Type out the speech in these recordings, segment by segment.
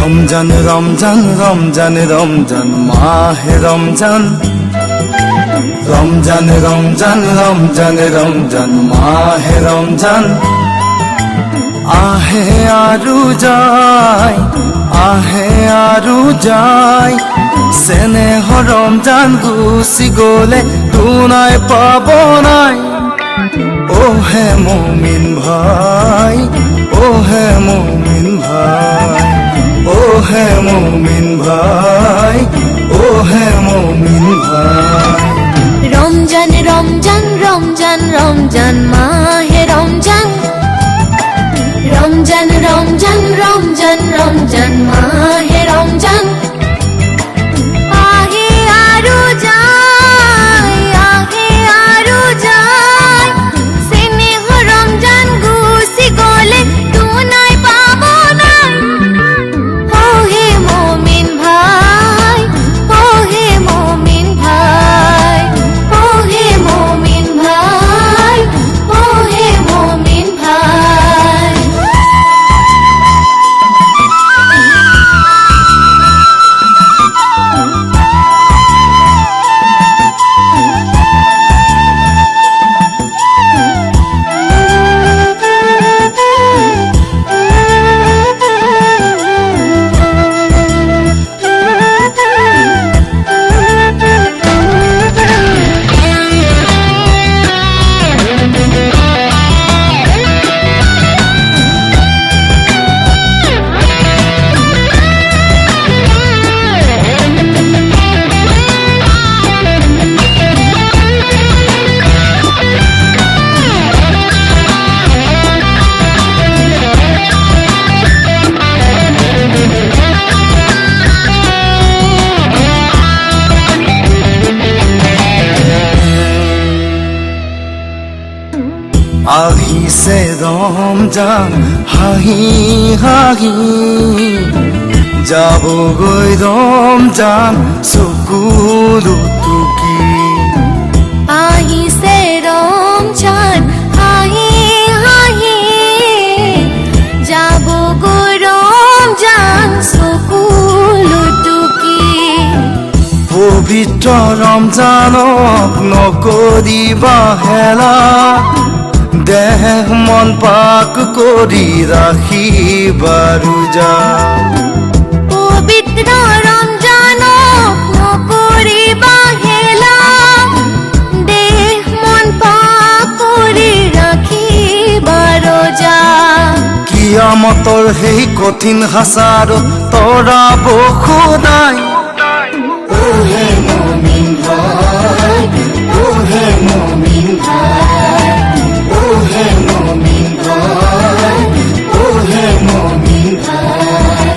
রমজান রমজান রমজান রমজান মাহে রমজান রমজান রমজান রমজান রমজান মাহে রমজান আহে আরু যায় আহে আরু যায় স্নেহ রমজান গুছি গলে দুনাই পাব নাই ও হে মুমিন ভাই ও হে মুমিন ভাই ও হে মুমিন ভাই ও হে মুমিন ভাই রমজান রমজান রমজান রমজান মাহে রমজান রমজান রমজান রমজান রমজান মাহে রমজান আহে আরো যায় আহে আরো যায় স্নেহ রমজান গুছি গলে দুনাই পাবো না ও হে মুমিন ভাই ও হে মুমিন ভাই ও হে মুমিন ভাই ও হে মুমিন ভাই আহিছে রমজান হাহি হাহি যাবগৈ রমজান চকুলো টুকি আহিছে রমজান হাহি হাহি যাব গো রমজান চকুলো টুকি পবিত্ৰ ৰমজানক নকৰিবা হেলা দেহ মন পাক কৰি ৰাখিবা ৰোজা পবিত্র রমজানক নকৰিবা হেলা দেহ মন পাক কৰি ৰাখিবা ৰোজা কিয়ামতৰ সেই কঠিন হাচাৰত তৰাব খোদাই ও হে মুমিন ভাই ও হে মুমিন ভাই ও হে মুমিন ভাই ও হে মুমিন ভাই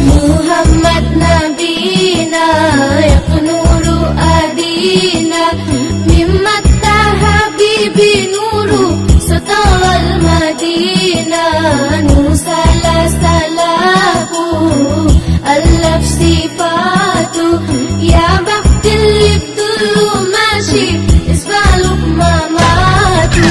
মুহাম্মদ নবীনা ইয়াকনুরু আদিনা মিম্মাতা হাবিবি নূরু সতাওয়াল মদিনা নুসালা সালাহু আল্লাফ সিফাতু ইয়া বাক্তিল লিবদুল মাশি ইসবালুক মামাতু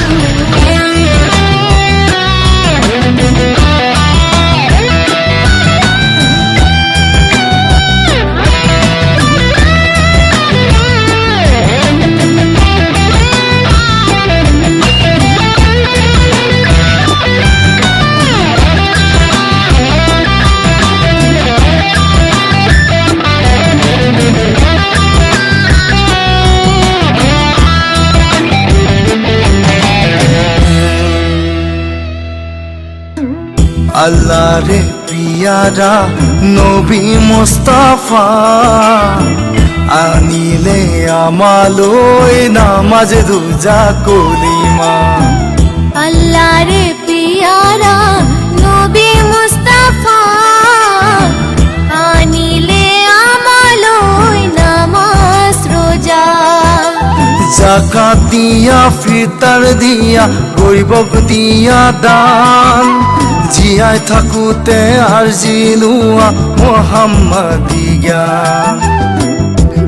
আল্লাহ রে পিয়ারা নবী মুস্তাফা আনিলে আমালৈ নামাজ রোজা কলিমা আল্লাহ রে পিয়ারা নবী মুস্তাফা আনিলে আমালৈ নামাজ রোজা জাকাত দিয়া ফিতর দিয়া গরিবক দিয়া দান জীয়াই থাকোতে আরজি লোৱা মুহাম্মাদি জ্ঞান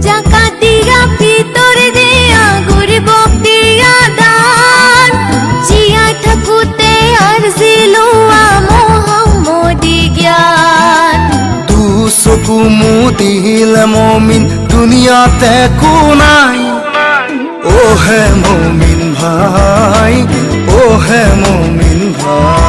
জাকাত দিয়া ফিতর দিয়া গরিবক দিয়া দান জিয়াই থাকোতে আরজি লোৱা মুহাম্মাদি জ্ঞান চকুমু দিলে মমিন দুনিয়াতে কো নাই ও হে মমিন ভাই ও হে মমিন ভাই